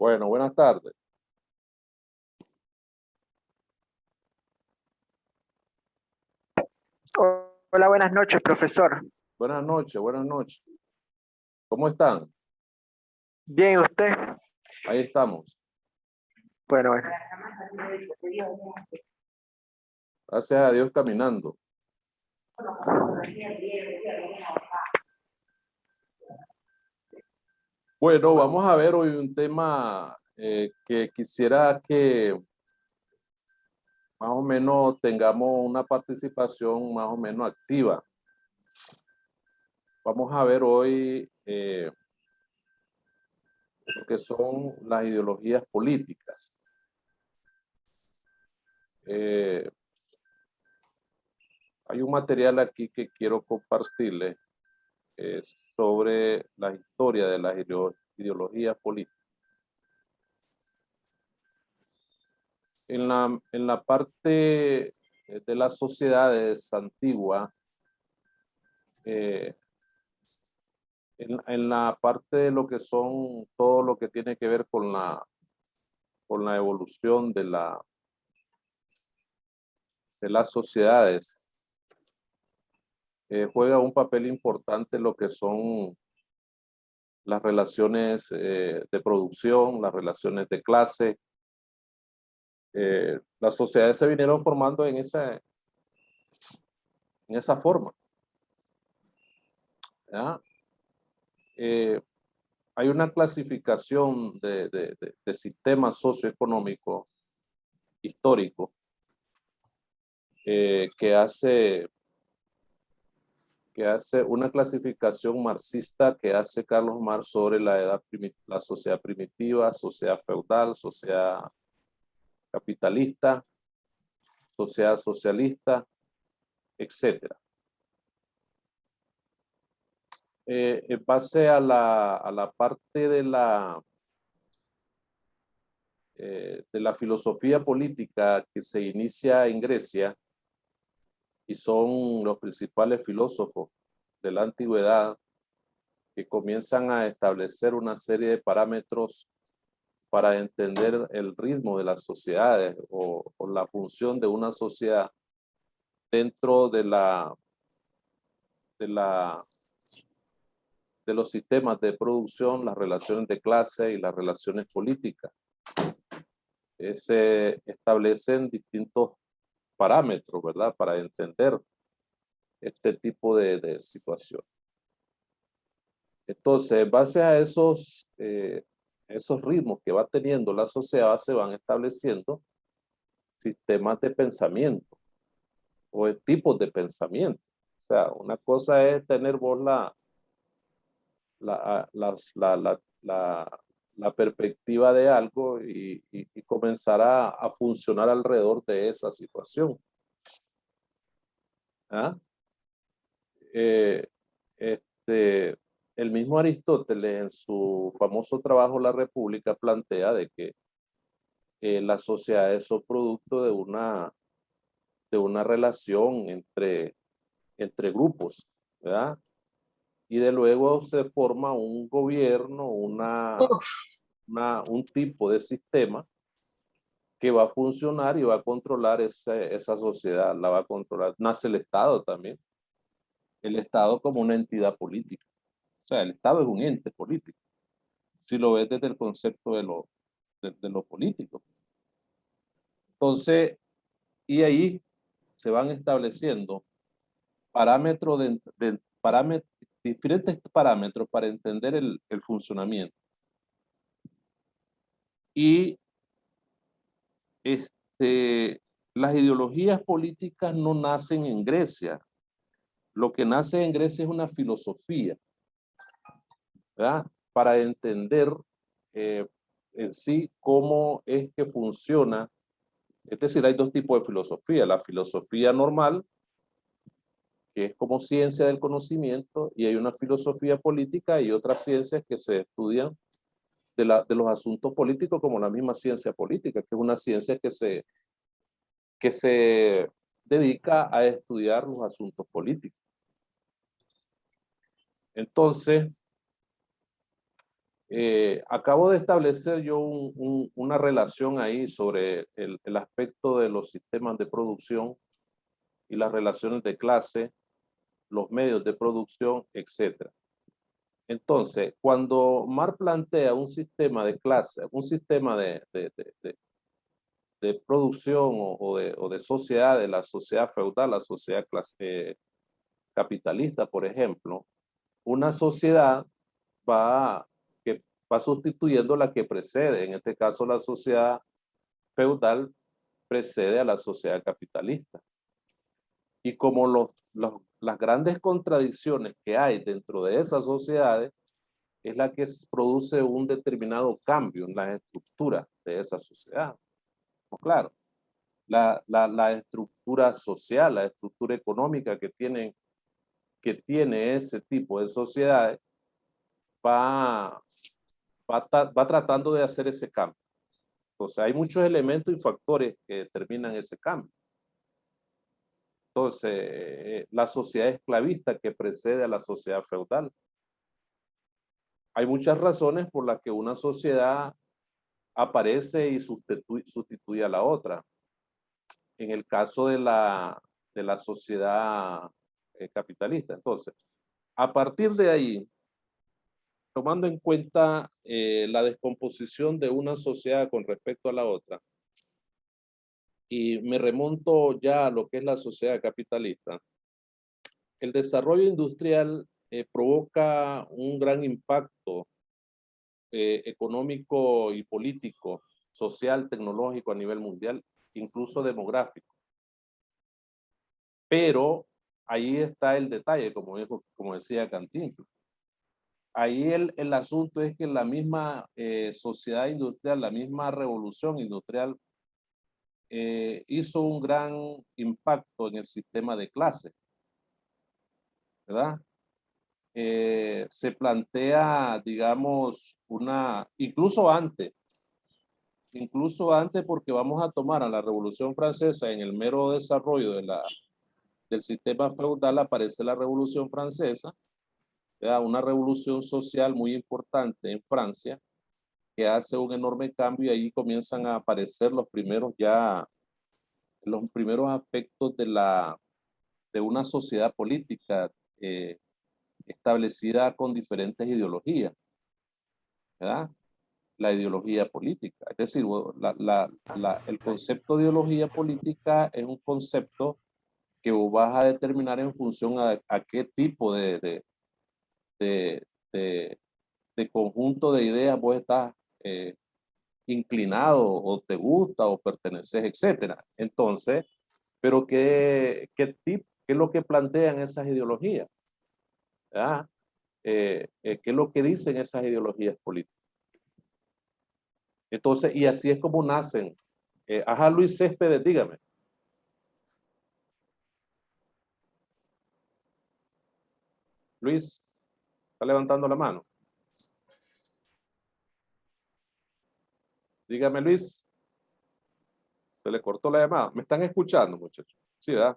Bueno, buenas tardes. Hola, buenas noches, profesor. Buenas noches, buenas noches. ¿Cómo están? Bien, ¿usted? Ahí estamos. Bueno, bueno. Gracias a Dios caminando. Bueno, vamos a ver hoy un tema que quisiera que más o menos tengamos una participación más o menos activa. Vamos a ver hoy lo que son las ideologías políticas. Hay un material aquí que quiero compartirles sobre la historia de las ideologías políticas. En la parte de las sociedades antiguas, en la parte de lo que son todo lo que tiene que ver con la evolución de las sociedades, juega un papel importante lo que son las relaciones de producción, las relaciones de clase. Las sociedades se vinieron formando en esa forma. ¿Ya? Hay una clasificación de sistemas socioeconómicos históricos que hace una clasificación marxista que hace Carlos Marx sobre la sociedad primitiva, sociedad feudal, sociedad capitalista, sociedad socialista, etcétera. En base a la parte de la filosofía política que se inicia en Grecia, y son los principales filósofos de la antigüedad que comienzan a establecer una serie de parámetros para entender el ritmo de las sociedades o la función de una sociedad dentro de los sistemas de producción, las relaciones de clase y las relaciones políticas. Se establecen distintos parámetros, ¿verdad?, para entender este tipo de situación. Entonces, en base a esos ritmos que va teniendo la sociedad, se van estableciendo sistemas de pensamiento o tipos de pensamiento. O sea, una cosa es tener vos la perspectiva de algo y comenzar a funcionar alrededor de esa situación. ¿Ah? El mismo Aristóteles en su famoso trabajo La República plantea de que las sociedades son producto de una relación entre grupos, ¿verdad? Y de luego se forma un gobierno, un tipo de sistema que va a funcionar y va a controlar esa sociedad, la va a controlar. Nace el Estado también. El Estado como una entidad política. O sea, el Estado es un ente político. Si lo ves desde el concepto de lo político. Entonces, y ahí se van estableciendo diferentes parámetros para entender el funcionamiento. Y las ideologías políticas no nacen en Grecia. Lo que nace en Grecia es una filosofía, ¿verdad?, para entender en sí cómo es que funciona. Es decir, hay dos tipos de filosofía: la filosofía normal, que es como ciencia del conocimiento, y hay una filosofía política y otras ciencias que se estudian de los asuntos políticos, como la misma ciencia política, que es una ciencia que se dedica a estudiar los asuntos políticos. Entonces, Acabo de establecer yo una relación ahí sobre el aspecto de los sistemas de producción y las relaciones de clase, los medios de producción, etc. Entonces, cuando Marx plantea un sistema de clase, un sistema de producción o de sociedad, de la sociedad feudal, la sociedad capitalista, por ejemplo, una sociedad que va sustituyendo la que precede. En este caso, la sociedad feudal precede a la sociedad capitalista. Y como las grandes contradicciones que hay dentro de esas sociedades es la que produce un determinado cambio en las estructuras de esa sociedad. Pues claro, la estructura social, la estructura económica que tiene ese tipo de sociedades va tratando de hacer ese cambio. Entonces hay muchos elementos y factores que determinan ese cambio. Entonces, la sociedad esclavista que precede a la sociedad feudal. Hay muchas razones por las que una sociedad aparece y sustituye a la otra. En el caso de la sociedad capitalista. Entonces, a partir de ahí, tomando en cuenta la descomposición de una sociedad con respecto a la otra, y me remonto ya a lo que es la sociedad capitalista, el desarrollo industrial provoca un gran impacto económico y político, social, tecnológico a nivel mundial, incluso demográfico. Pero ahí está el detalle, como decía Cantinflas. Ahí el asunto es que la misma sociedad industrial, la misma revolución industrial hizo un gran impacto en el sistema de clase, ¿verdad? Se plantea, digamos, incluso antes porque vamos a tomar a la Revolución Francesa en el mero desarrollo del sistema feudal, aparece la Revolución Francesa, ¿verdad? Una revolución social muy importante en Francia, que hace un enorme cambio y ahí comienzan a aparecer los primeros aspectos de una sociedad política establecida con diferentes ideologías, ¿verdad? La ideología política. Es decir, el concepto de ideología política es un concepto que vos vas a determinar en función a qué tipo de, de conjunto de ideas vos estás inclinado o te gusta o perteneces, etcétera. Entonces, pero ¿qué es lo que plantean esas ideologías? ¿Verdad? ¿Qué es lo que dicen esas ideologías políticas? Entonces, y así es como nacen. Ajá, Luis Céspedes, dígame. Luis, está levantando la mano. Dígame, Luis. Se le cortó la llamada. ¿Me están escuchando, muchachos? Sí, ¿verdad?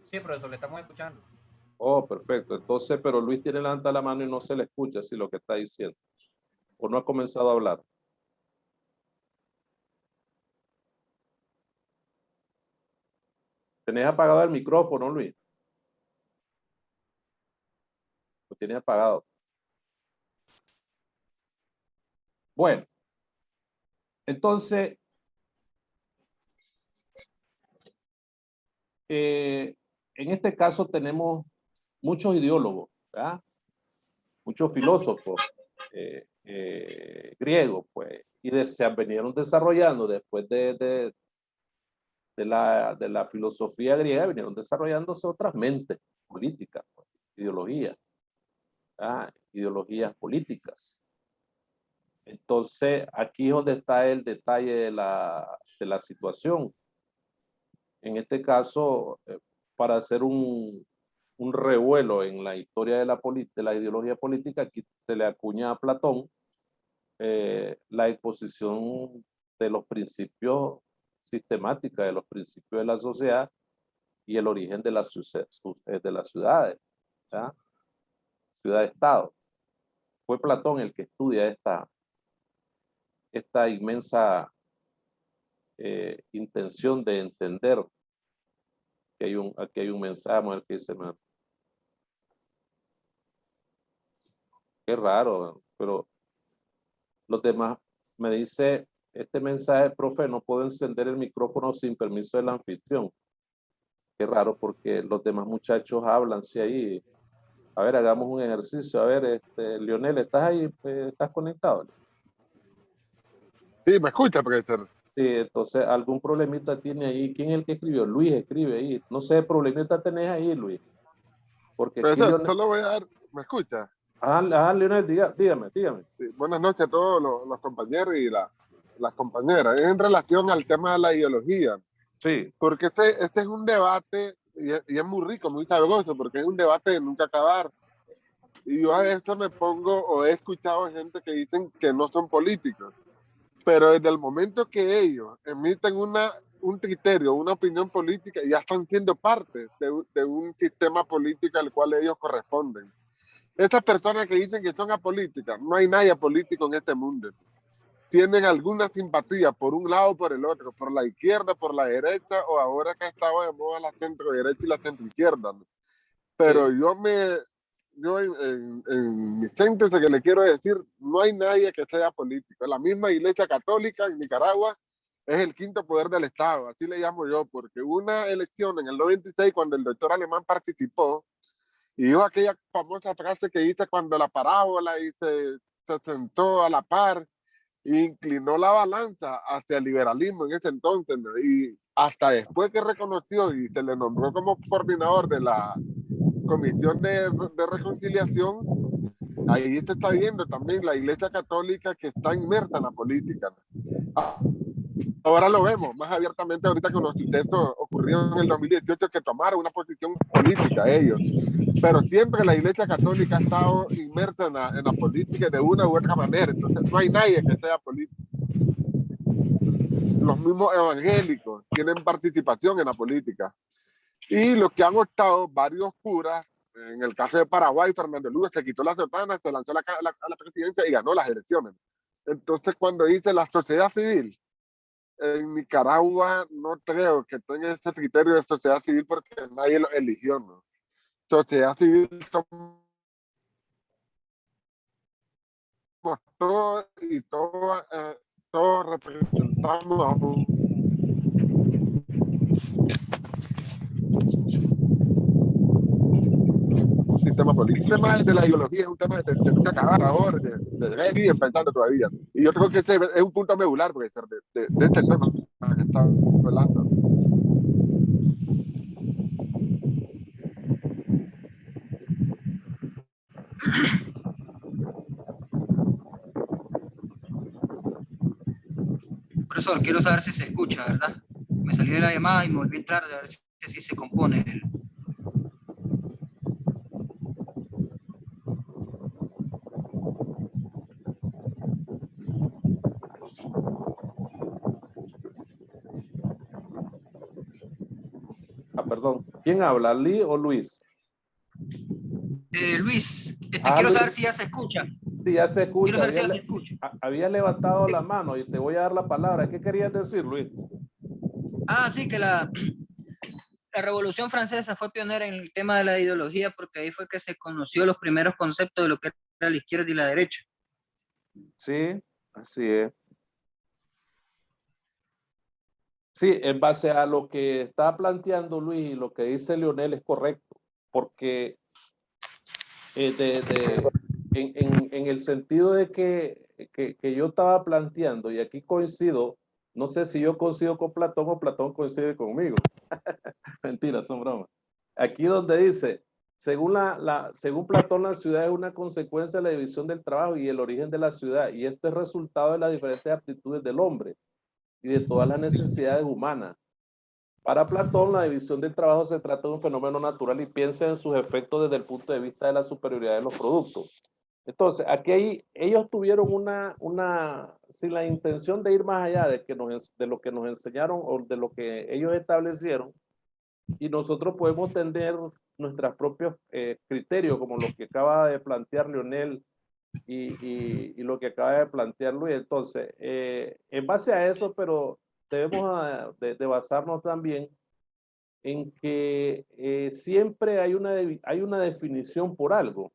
Sí, profesor, le estamos escuchando. Oh, perfecto. Entonces, pero Luis tiene levantada la mano y no se le escucha así lo que está diciendo. O no ha comenzado a hablar. ¿Tenés apagado el micrófono, Luis? Lo tiene apagado. Bueno, entonces, en este caso tenemos muchos ideólogos, ¿verdad? Muchos filósofos griegos, pues, y se vinieron desarrollando después de la filosofía griega, vinieron desarrollándose otras mentes políticas, pues, ideologías, ideologías políticas. Entonces, aquí es donde está el detalle de la situación. En este caso, para hacer un revuelo en la historia de la ideología política, aquí se le acuña a Platón la exposición de los principios sistemáticos, de los principios de la sociedad y el origen de las ciudades, ¿verdad? Ciudad-estado. fue Platón el que estudia esta inmensa intención de entender que aquí hay un mensaje. Vamos a ver qué dice. Qué raro, pero los demás me dice este mensaje: profe, no puedo encender el micrófono sin permiso del anfitrión. Qué raro, porque los demás muchachos hablan, sí, ahí. A ver, hagamos un ejercicio. A ver, Lionel, ¿estás ahí? ¿Estás conectado? Sí, me escucha, profesor. Sí, entonces algún problemita tiene ahí. ¿Quién es el que escribió? Luis escribe ahí. No sé, problemita tenés ahí, Luis. Porque aquí Profesor, Lionel... solo voy a dar, ¿me escucha? Lionel, dígame. Sí, buenas noches a todos los compañeros y las compañeras. Es en relación al tema de la ideología, Sí, porque este es un debate y es muy rico, muy sabroso, porque es un debate de nunca acabar. Y yo a veces me pongo, o he escuchado gente que dicen que no son políticos, pero desde el momento que ellos emiten un criterio, una opinión política, ya están siendo parte de un sistema político al cual ellos corresponden. Estas personas que dicen que son apolíticas, no hay nadie apolítico en este mundo. Tienen alguna simpatía por un lado o por el otro, por la izquierda, por la derecha, o ahora que ha estado de moda la centro derecha y la centro izquierda, ¿no? Pero sí. yo en mi síntesis que le quiero decir, no hay nadie que sea político. La misma Iglesia Católica en Nicaragua es el quinto poder del Estado, así le llamo yo, porque una elección en el 96, cuando el doctor Alemán participó, y dijo aquella famosa frase que dice cuando la parábola y se sentó a la par e inclinó la balanza hacia el liberalismo en ese entonces, ¿no? Y hasta después que reconoció y se le nombró como coordinador de la Comisión de Reconciliación, ahí se está viendo también la Iglesia Católica que está inmersa en la política, ¿no? Ahora lo vemos más abiertamente ahorita con los sucesos ocurrieron en el 2018 que tomaron una posición política ellos. Pero siempre la Iglesia Católica ha estado inmersa en la política de una u otra manera. Entonces no hay nadie que sea político. Los mismos evangélicos tienen participación en la política. Y los que han optado, varios curas, en el caso de Paraguay, Fernando Lugo se quitó la sotana, se lanzó a la presidencia y ganó las elecciones. Entonces cuando dice la sociedad civil, en Nicaragua no creo que tenga ese criterio de sociedad civil porque nadie lo eligió, ¿no? Sociedad civil somos todos y todos representamos a un sistema político. El tema de la ideología es un tema de nunca acabar ahora, de siguen pensando todavía. Y yo creo que ese es un punto medular, profesor, de este tema que estamos hablando. Profesor, quiero saber si se escucha, ¿verdad? Me salí de la llamada y me volví a entrar a ver si se compone el... Perdón. ¿Quién habla? ¿Lee o Luis? Luis, quiero Luis. saber si ya se escucha. Sí, ya se escucha. Quiero saber si ya se escucha. Había levantado la mano y te voy a dar la palabra. ¿Qué querías decir, Luis? Sí, que la Revolución Francesa fue pionera en el tema de la ideología porque ahí fue que se conoció los primeros conceptos de lo que era la izquierda y la derecha. Sí, así es. Sí, en base a lo que está planteando Luis y lo que dice Lionel es correcto, porque en el sentido de que yo estaba planteando, y aquí coincido, no sé si yo coincido con Platón o Platón coincide conmigo. Mentira, son bromas. Aquí donde dice, según Platón, la ciudad es una consecuencia de la división del trabajo y el origen de la ciudad, y esto es resultado de las diferentes aptitudes del hombre y de todas las necesidades humanas. Para Platón, la división del trabajo se trata de un fenómeno natural y piensa en sus efectos desde el punto de vista de la superioridad de los productos. Entonces, aquí ellos tuvieron sin la intención de ir más allá de lo que nos enseñaron o de lo que ellos establecieron, y nosotros podemos tener nuestros propios criterios, como los que acaba de plantear Lionel y lo que acaba de plantear Luis. Entonces, en base a eso, pero debemos de basarnos también en que siempre hay una definición por algo.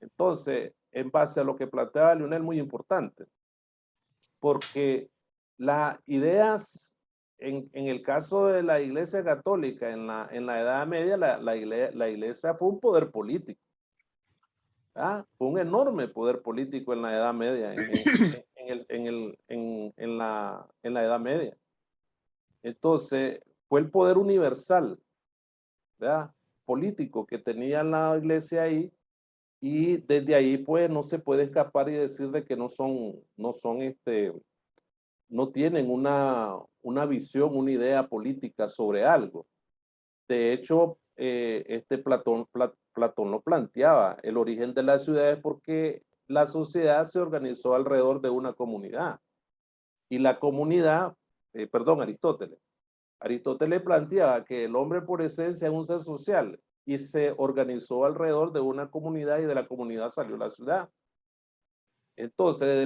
Entonces, en base a lo que planteaba Leonel, muy importante, porque las ideas, en el caso de la Iglesia Católica, en la Edad Media, la iglesia fue un poder político. ¿Ah? Fue un enorme poder político en la Edad Media, en la Edad Media. Entonces, fue el poder universal, ¿verdad? Político que tenía la iglesia ahí, y desde ahí pues no se puede escapar y decir de que no tienen una visión, una idea política sobre algo. De hecho, Platón lo planteaba, el origen de las ciudades, porque la sociedad se organizó alrededor de una comunidad. Y la comunidad, Aristóteles planteaba que el hombre por esencia es un ser social y se organizó alrededor de una comunidad, y de la comunidad salió la ciudad. Entonces, desde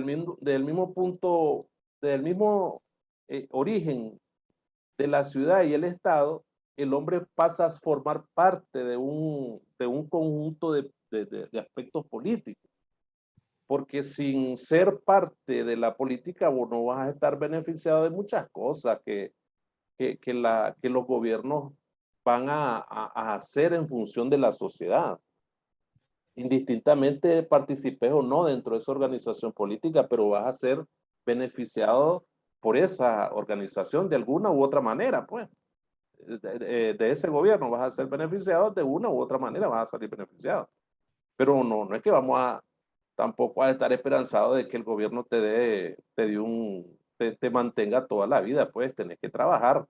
el mismo origen de la ciudad y el Estado, el hombre pasa a formar parte de un conjunto de aspectos políticos. Porque sin ser parte de la política, vos no vas a estar beneficiado de muchas cosas que los gobiernos van a hacer en función de la sociedad. Indistintamente participes o no dentro de esa organización política, pero vas a ser beneficiado por esa organización de alguna u otra manera, pues. De ese gobierno vas a ser beneficiado de una u otra manera, vas a salir beneficiado. Pero no es que tampoco vas a estar esperanzado de que el gobierno te mantenga toda la vida, pues tenés que trabajar,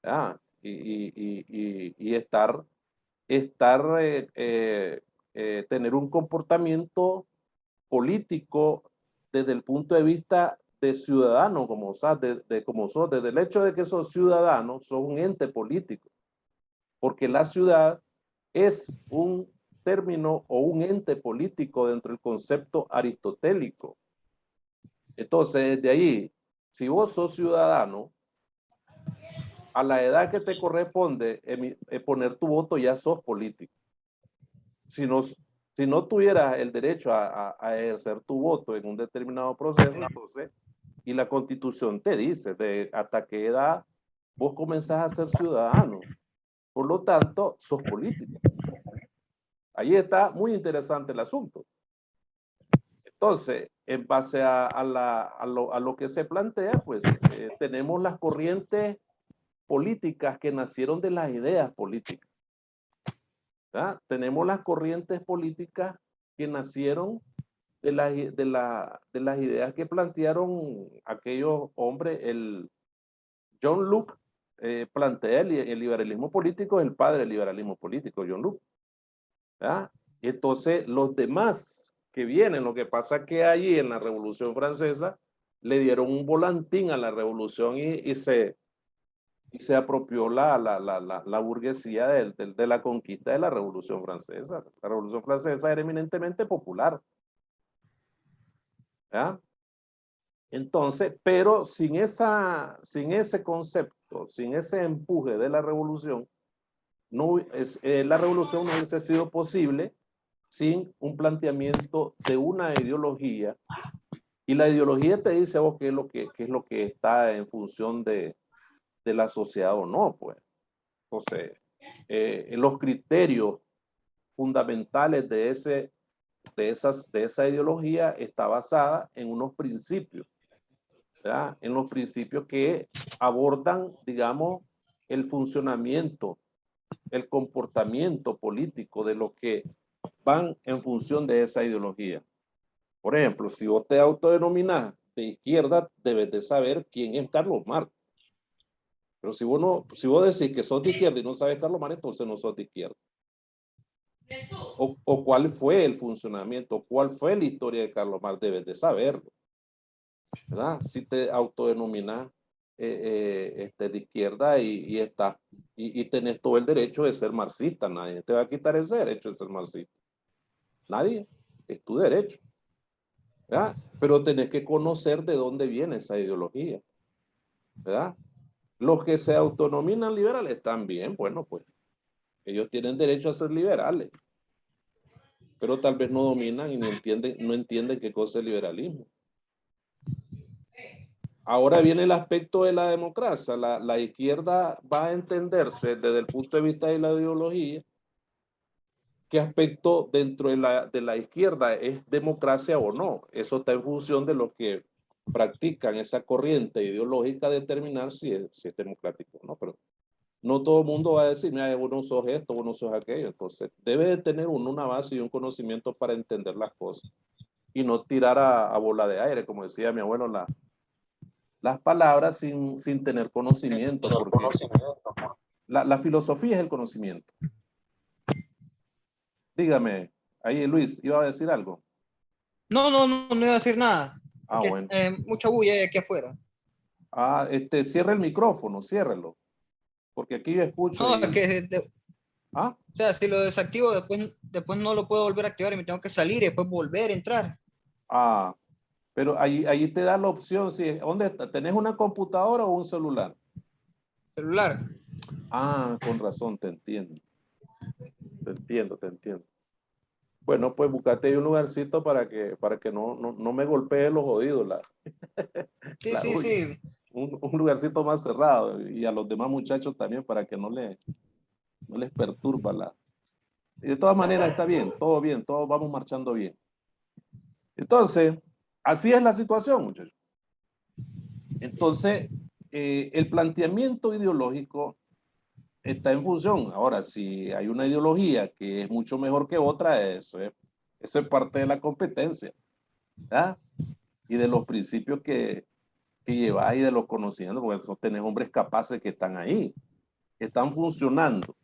¿ya? Y tener un comportamiento político desde el punto de vista de ciudadano, como sos, desde el hecho de que sos ciudadano, sos un ente político, porque la ciudad es un término o un ente político dentro del concepto aristotélico. Entonces, desde ahí, si vos sos ciudadano, a la edad que te corresponde poner tu voto, ya sos político. Si no tuvieras el derecho a ejercer tu voto en un determinado proceso, entonces, y la Constitución te dice hasta qué edad vos comenzás a ser ciudadano. Por lo tanto, sos político. Ahí está muy interesante el asunto. Entonces, en base a lo que se plantea, pues tenemos las corrientes políticas que nacieron de las ideas políticas. ¿Verdad? Tenemos las corrientes políticas que nacieron de las ideas que plantearon aquellos hombres. John Locke plantea el liberalismo político, es el padre del liberalismo político, John Locke. ¿Verdad? Entonces, los demás que vienen, lo que pasa es que allí en la Revolución Francesa le dieron un volantín a la revolución y se apropió la burguesía de la conquista de la Revolución Francesa. La Revolución Francesa era eminentemente popular. ¿Ya? Entonces, pero sin ese concepto, sin ese empuje de la revolución, la revolución no hubiese sido posible sin un planteamiento de una ideología, y la ideología te dice a vos qué es lo que está en función de la sociedad o no, pues. Entonces, los criterios fundamentales de esa ideología está basada en unos principios, ¿verdad? En los principios que abordan, digamos, el funcionamiento, el comportamiento político de lo que van en función de esa ideología. Por ejemplo, si vos te autodenominás de izquierda, debes de saber quién es Carlos Marx. Pero si vos decís que sos de izquierda y no sabes Carlos Marx, entonces no sos de izquierda. O cuál fue el funcionamiento, cuál fue la historia de Carlos Marx, debes de saberlo, ¿verdad? Si te autodenominas de izquierda y tenés todo el derecho de ser marxista, nadie te va a quitar ese derecho de ser marxista. Nadie. es tu derecho. ¿Verdad? Pero tenés que conocer de dónde viene esa ideología. ¿Verdad? Los que se autonominan liberales también, bueno, pues ellos tienen derecho a ser liberales, pero tal vez no dominan y no entienden qué cosa es liberalismo. Ahora viene el aspecto de la democracia. La izquierda va a entenderse desde el punto de vista de la ideología qué aspecto dentro de la izquierda es democracia o no. Eso está en función de los que practican esa corriente ideológica, determinar si es democrático o no. Pero no todo el mundo va a decir, mira, vos no sos esto, vos no sos aquello. Entonces, debe de tener uno una base y un conocimiento para entender las cosas y no tirar a bola de aire, como decía mi abuelo, las palabras sin tener conocimiento, porque la filosofía es el conocimiento. Dígame, ahí Luis, ¿iba a decir algo? No iba a decir nada. Ah, Porque, bueno. mucha bulla hay aquí afuera. Ah, cierra el micrófono, ciérrelo, porque aquí yo escucho No, y... es que, ¿Ah? o sea, si lo desactivo, después no lo puedo volver a activar y me tengo que salir y después volver a entrar. Ah, pero ahí te da la opción, si, ¿dónde está? ¿Tenés una computadora o un celular? Celular. Ah, con razón, te entiendo. Te entiendo. Bueno, pues búscate ahí un lugarcito para que no me golpee los oídos Sí, la sí, bulla. sí. Un lugarcito más cerrado y a los demás muchachos también para que no les perturba la... Y de todas maneras está bien, todos vamos marchando bien. Entonces, así es la situación, muchachos. Entonces, el planteamiento ideológico está en función. Ahora, si hay una ideología que es mucho mejor que otra, eso es parte de la competencia, ¿verdad? Y de los principios que llevas y de los conocimientos, porque tenés hombres capaces que están ahí, que están funcionando,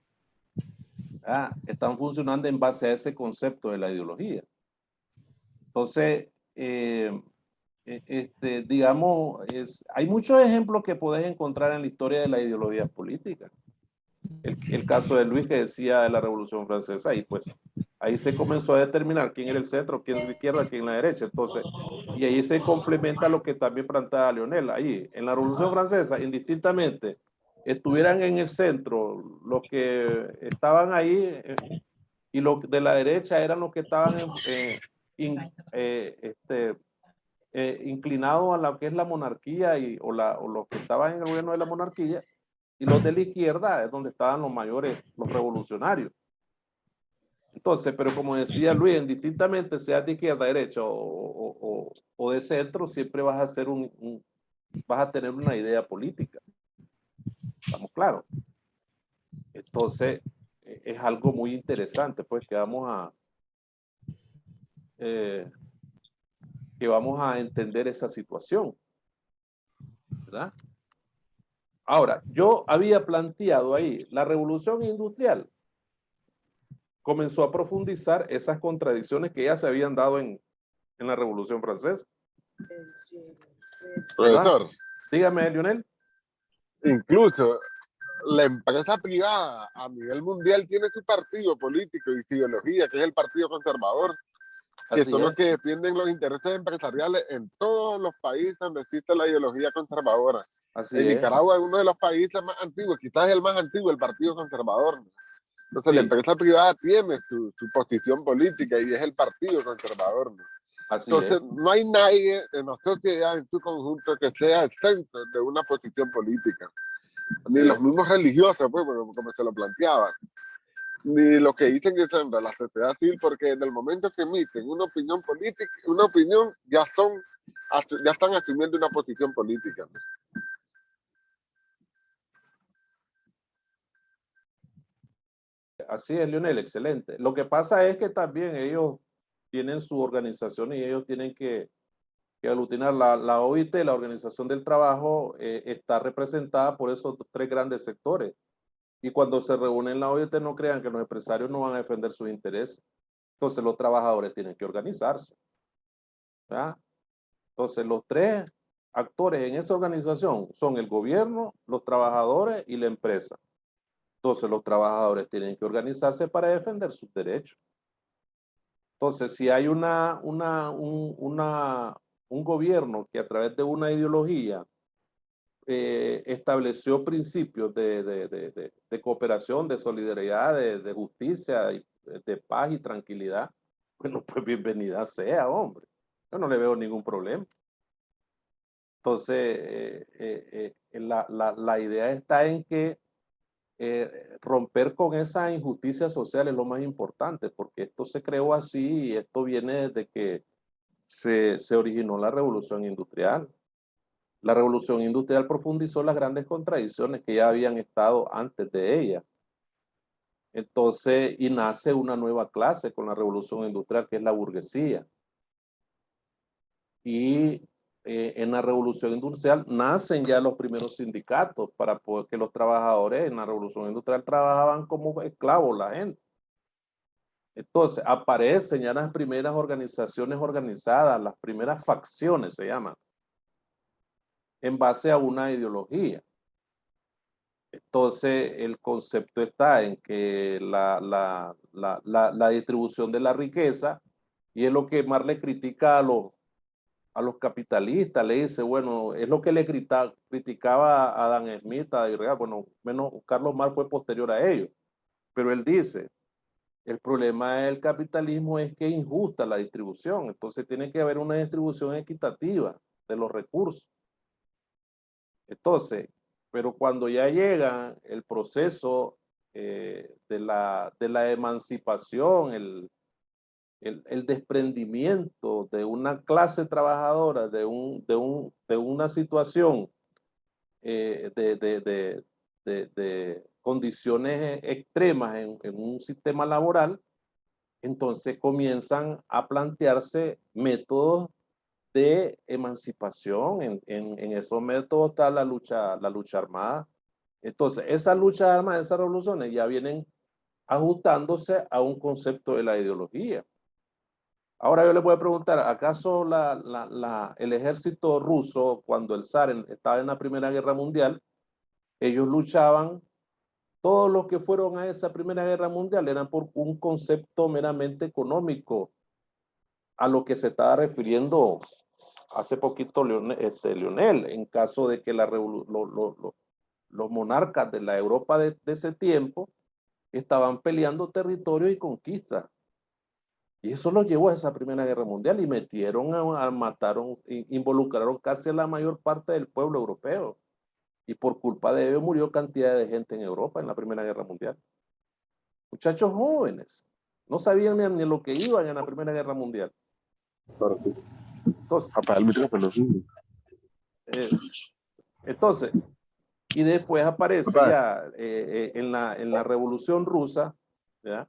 ¿verdad? Están funcionando en base a ese concepto de la ideología. Entonces, digamos, hay muchos ejemplos que puedes encontrar en la historia de la ideología política. El caso de Luis que decía de la Revolución Francesa, y pues ahí se comenzó a determinar quién era el centro, quién es la izquierda, quién es la derecha. Entonces, y ahí se complementa lo que también planteaba Leonel. Ahí, en la Revolución Francesa, indistintamente, estuvieran en el centro los que estaban ahí y los de la derecha eran los que estaban inclinados a lo que es la monarquía o los que estaban en el gobierno de la monarquía, y los de la izquierda es donde estaban los mayores, los revolucionarios. Entonces, pero como decía Luis, indistintamente seas de izquierda, derecha o de centro, siempre vas a ser vas a tener una idea política. ¿Estamos claros? Entonces, es algo muy interesante, pues, que vamos a entender esa situación, ¿verdad? Ahora, yo había planteado ahí, la revolución industrial comenzó a profundizar esas contradicciones que ya se habían dado en la Revolución Francesa. Profesor, Dígame, Lionel. incluso la empresa privada a nivel mundial tiene su partido político y su ideología, que es el Partido Conservador, que Así son los es. que defienden los intereses empresariales en todos los países donde existe la ideología conservadora. Así En es. Nicaragua es uno de los países más antiguos, quizás el más antiguo, el Partido Conservador. Entonces la Sí, empresa privada tiene su posición política y es el Partido Conservador. así Entonces es. no hay nadie en la sociedad en su conjunto que sea exento de una posición política. Ni Así los es. mismos religiosos, pues, como se lo planteaban, ni los que dicen que son de la sociedad civil, porque en el momento que emiten una opinión política, una opinión, ya están asumiendo una posición política. Así es, Lionel, excelente. Lo que pasa es que también ellos tienen su organización y ellos tienen que aglutinar. La OIT, la Organización del Trabajo, está representada por esos tres grandes sectores. Y cuando se reúnen la OIT, no crean que los empresarios no van a defender sus intereses. Entonces los trabajadores tienen que organizarse, ¿verdad? Entonces los tres actores en esa organización son el gobierno, los trabajadores y la empresa. Entonces los trabajadores tienen que organizarse para defender sus derechos. Entonces, si hay un gobierno que a través de una ideología estableció principios de cooperación, de solidaridad, de justicia, de paz y tranquilidad, bueno, pues bienvenida sea, hombre. Yo no le veo ningún problema. Entonces, la idea está en que romper con esa injusticia social es lo más importante, porque esto se creó así y esto viene desde que se originó la revolución industrial. La revolución industrial profundizó las grandes contradicciones que ya habían estado antes de ella. Entonces, y nace una nueva clase con la revolución industrial, que es la burguesía. Y en la revolución industrial nacen ya los primeros sindicatos para poder que los trabajadores en la revolución industrial trabajaban como esclavos la gente. Entonces aparecen ya las primeras organizaciones organizadas, las primeras facciones se llaman, en base a una ideología. Entonces el concepto está en que la distribución de la riqueza, y es lo que más le critica a los capitalistas, le dice, bueno, es lo que le criticaba a Adam Smith, bueno, menos Carlos Marx fue posterior a ellos, pero él dice, el problema del capitalismo es que es injusta la distribución, entonces tiene que haber una distribución equitativa de los recursos. Entonces, pero cuando ya llega el proceso de la emancipación, el desprendimiento de una clase trabajadora, de una situación de condiciones extremas en un sistema laboral, entonces comienzan a plantearse métodos de emancipación. En esos métodos está la lucha armada. Entonces, esas luchas armadas, esas revoluciones ya vienen ajustándose a un concepto de la ideología. Ahora yo le voy a preguntar, ¿acaso el ejército ruso, cuando el zar estaba en la Primera Guerra Mundial, ellos luchaban, todos los que fueron a esa Primera Guerra Mundial eran por un concepto meramente económico, a lo que se estaba refiriendo hace poquito Leonel, en caso de que los monarcas de la Europa de ese tiempo estaban peleando territorios y conquistas. Y eso los llevó a esa Primera Guerra Mundial y mataron, involucraron casi a la mayor parte del pueblo europeo. Y por culpa de ello murió cantidad de gente en Europa en la Primera Guerra Mundial. Muchachos jóvenes, no sabían ni lo que iban en la Primera Guerra Mundial. Entonces, y después aparece ya en la Revolución Rusa, ¿ya?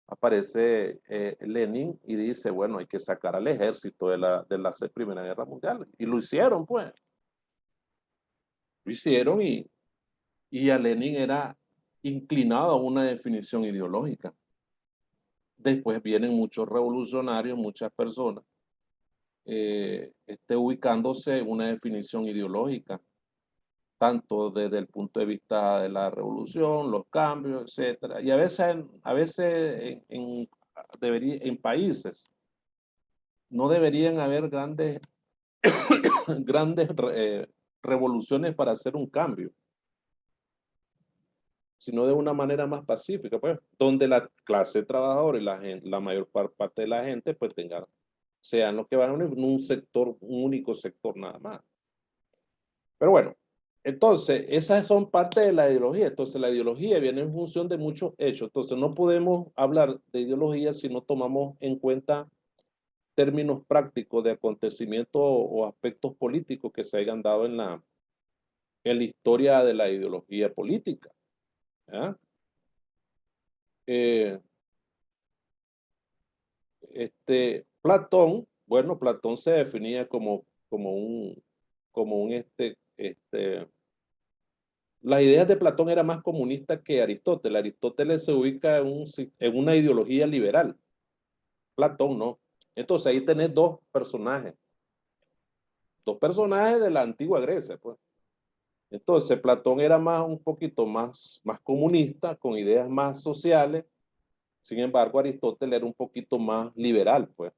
Aparece Lenin y dice, bueno, hay que sacar al ejército de la Primera Guerra Mundial. Y lo hicieron, pues. Lo hicieron y a Lenin era inclinado a una definición ideológica. Después vienen muchos revolucionarios, muchas personas, ubicándose en una definición ideológica, tanto desde el punto de vista de la revolución, los cambios, etcétera. Y a veces en países no deberían haber grandes revoluciones para hacer un cambio, sino de una manera más pacífica, pues, donde la clase trabajadora y la mayor parte de la gente pues sean los que van a unir un sector, un único sector nada más. Pero bueno, entonces esas son parte de la ideología. Entonces la ideología viene en función de muchos hechos. Entonces no podemos hablar de ideología si no tomamos en cuenta términos prácticos de acontecimientos o aspectos políticos que se hayan dado en la historia de la ideología política. ¿Ya? Platón, bueno, Platón se definía como las ideas de Platón eran más comunistas que Aristóteles. Aristóteles se ubica en una ideología liberal. Platón no. Entonces ahí tenés dos personajes de la antigua Grecia, pues. Entonces Platón era un poquito más comunista, con ideas más sociales, Sin embargo, Aristóteles era un poquito más liberal, pues.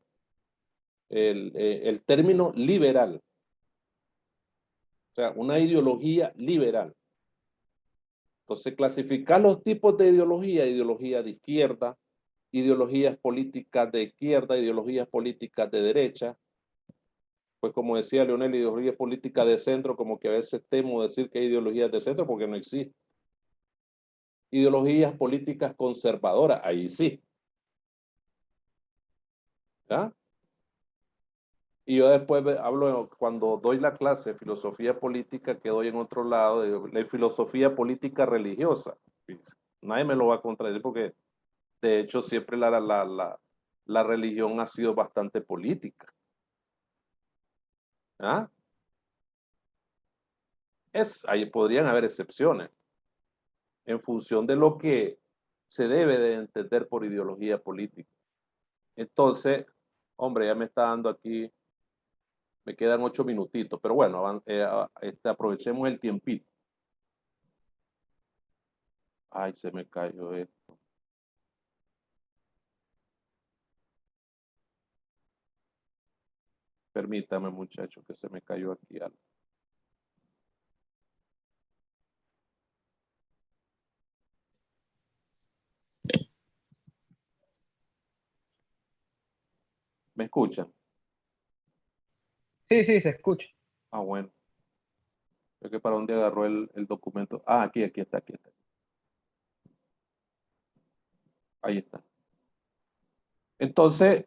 El término liberal. O sea, una ideología liberal. Entonces, clasificar los tipos de ideología: ideología de izquierda, ideologías políticas de izquierda, ideologías políticas de derecha. Pues como decía Leonel, ideología política de centro, como que a veces temo decir que hay ideologías de centro porque no existe. Ideologías políticas conservadoras, ahí sí. ¿Ya? Y yo después hablo, cuando doy la clase de filosofía política, que doy en otro lado, de la filosofía política religiosa. Nadie me lo va a contradecir porque, de hecho, siempre la religión ha sido bastante política. ¿Ah? Ahí podrían haber excepciones en función de lo que se debe de entender por ideología política. Entonces, hombre, ya me está dando aquí, me quedan 8 minutitos, pero bueno, aprovechemos el tiempito. Ay, se me cayó esto. Permítame, muchachos, que se me cayó aquí algo. ¿Me escuchan? Sí, sí, se escucha. Ah, bueno. Es que para dónde agarró el documento. Ah, aquí está. Ahí está. Entonces,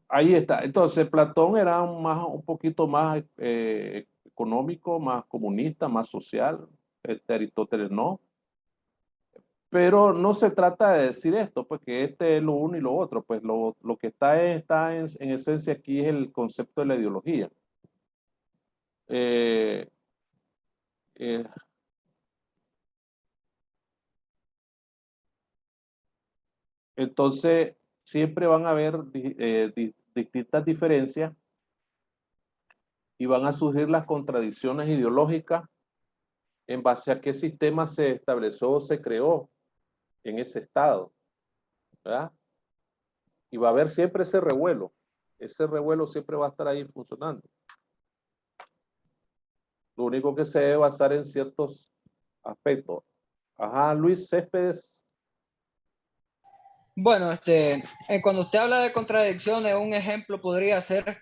ahí está. Entonces, Platón era un poquito más económico, más comunista, más social. Aristóteles no. Pero no se trata de decir esto, pues que este es lo uno y lo otro. Pues lo que está en esencia aquí es el concepto de la ideología. Eh, eh, entonces, siempre van a haber distintas diferencias y van a surgir las contradicciones ideológicas en base a qué sistema se estableció o se creó en ese estado, ¿verdad? Y va a haber siempre ese revuelo. Ese revuelo siempre va a estar ahí funcionando. Lo único que se debe basar en ciertos aspectos. Ajá, Luis Céspedes. Bueno, cuando usted habla de contradicciones, un ejemplo podría ser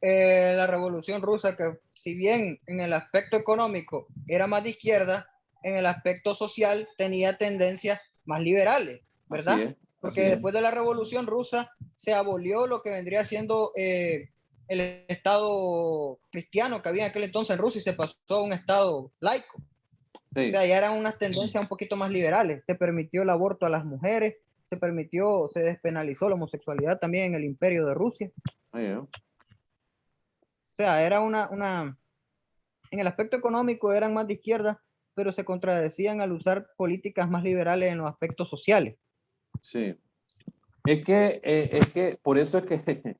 la Revolución Rusa, que si bien en el aspecto económico era más de izquierda, en el aspecto social tenía tendencias más liberales, ¿verdad? Así es. Porque después de la Revolución Rusa se abolió lo que vendría siendo el Estado cristiano que había en aquel entonces en Rusia y se pasó a un Estado laico. Sí. O sea, ya eran unas tendencias un poquito más liberales. Se permitió el aborto a las mujeres, se despenalizó la homosexualidad también en el Imperio de Rusia. Yeah. O sea, era en el aspecto económico eran más de izquierda, pero se contradecían al usar políticas más liberales en los aspectos sociales. Sí. Es que por eso es que,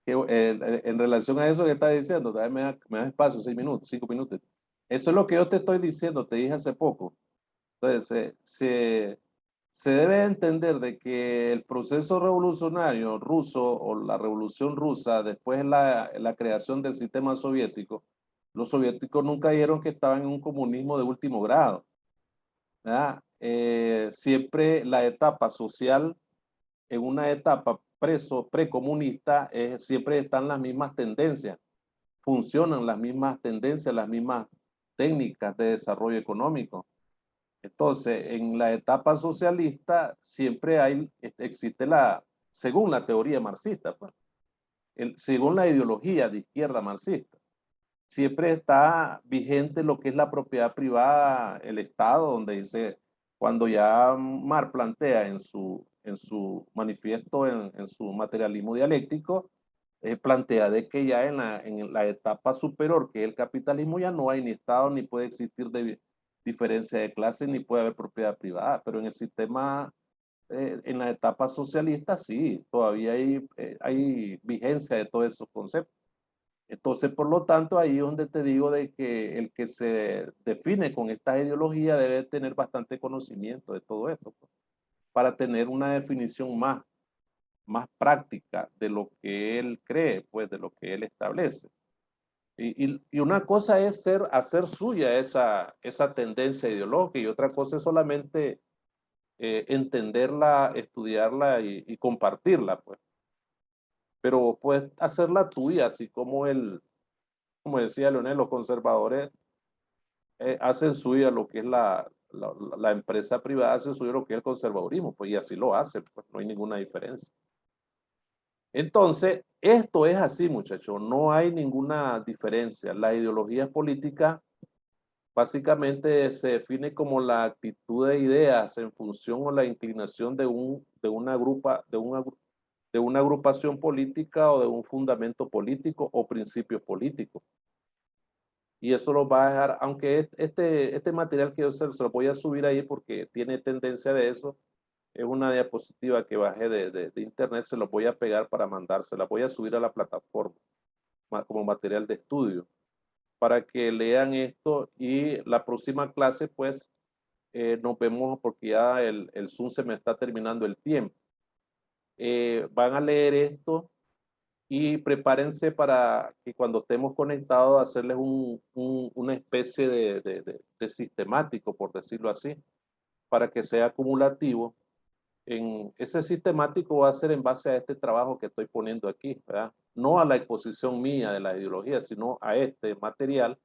en relación a eso que estás diciendo, me da espacio, 6 minutos, 5 minutos. Eso es lo que yo te estoy diciendo, te dije hace poco. Entonces, se debe entender de que el proceso revolucionario ruso o la revolución rusa, después de la creación del sistema soviético, los soviéticos nunca dijeron que estaban en un comunismo de último grado, ¿verdad? Siempre la etapa social, en una etapa precomunista, siempre están las mismas tendencias, funcionan las mismas tendencias, las mismas técnicas de desarrollo económico. Entonces, en la etapa socialista siempre existe según la teoría marxista, pues, según la ideología de izquierda marxista, siempre está vigente lo que es la propiedad privada, el Estado, donde dice, cuando ya Marx plantea en su manifiesto, en su materialismo dialéctico, plantea de que ya en la etapa superior, que es el capitalismo, ya no hay ni Estado, ni puede existir diferencia de clase, ni puede haber propiedad privada, pero en el sistema, en la etapa socialista, sí, todavía hay vigencia de todos esos conceptos. Entonces, por lo tanto, ahí es donde te digo de que el que se define con esta ideología debe tener bastante conocimiento de todo esto, pues. para tener una definición más práctica de lo que él cree, pues de lo que él establece. Y una cosa es hacer suya esa tendencia ideológica y otra cosa es solamente entenderla, estudiarla y compartirla, pues. Pero pues hacerla tuya, así como como decía Leonel, los conservadores hacen suya lo que es la empresa privada, hace suyo lo que es el conservadurismo, pues y así lo hacen, pues no hay ninguna diferencia. Entonces, esto es así, muchachos, no hay ninguna diferencia. La ideología política básicamente se define como la actitud de ideas en función o la inclinación de una agrupación política o de un fundamento político o principio político. Y eso lo va a dejar, aunque este material que yo se lo voy a subir ahí porque tiene tendencia de eso, es una diapositiva que bajé de internet, se lo voy a pegar para mandársela, voy a subir a la plataforma como material de estudio para que lean esto y la próxima clase pues nos vemos porque ya el Zoom se me está terminando el tiempo. Van a leer esto y prepárense para que cuando estemos conectados hacerles una especie de sistemático, por decirlo así, para que sea acumulativo. En ese sistemático va a ser en base a este trabajo que estoy poniendo aquí, ¿verdad? No a la exposición mía de la ideología, sino a este material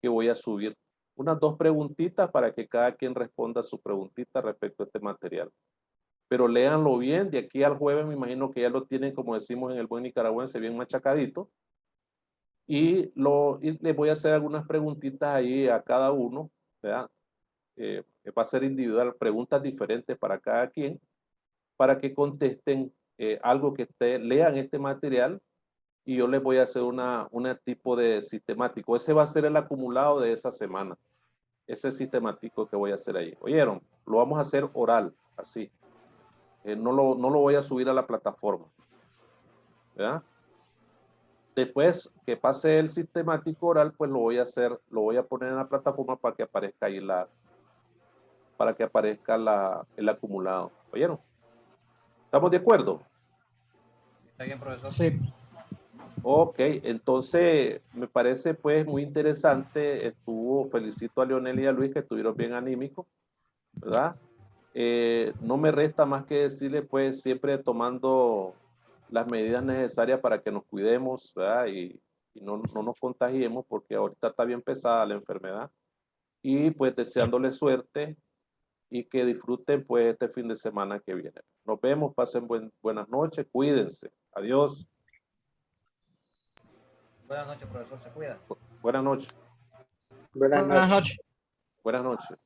que voy a subir. Unas 2 preguntitas para que cada quien responda su preguntita respecto a este material. Pero léanlo bien, de aquí al jueves me imagino que ya lo tienen, como decimos en el buen nicaragüense, bien machacadito. Y les voy a hacer algunas preguntitas ahí a cada uno, ¿verdad? Va a ser individual, preguntas diferentes para cada quien, para que contesten algo que lean este material y yo les voy a hacer una tipo de sistemático. Ese va a ser el acumulado de esa semana. Ese sistemático que voy a hacer ahí. ¿Oyeron? Lo vamos a hacer oral, así. No lo voy a subir a la plataforma. ¿Verdad? Después que pase el sistemático oral, pues lo voy a poner en la plataforma para que aparezca ahí para que aparezca el acumulado. ¿Oyeron? ¿Estamos de acuerdo? ¿Está bien, profesor? Sí. Ok, entonces me parece pues muy interesante. Felicito a Leonel y a Luis que estuvieron bien anímicos, ¿verdad? No me resta más que decirle pues siempre tomando las medidas necesarias para que nos cuidemos, ¿verdad? Y no nos contagiemos porque ahorita está bien pesada la enfermedad. Y pues deseándole suerte y que disfruten pues este fin de semana que viene. Nos vemos, pasen buenas noches, cuídense. Adiós. Buenas noches, profesor. Se cuida. Buenas noches. Buenas Buenas noches. noches. Buenas noches.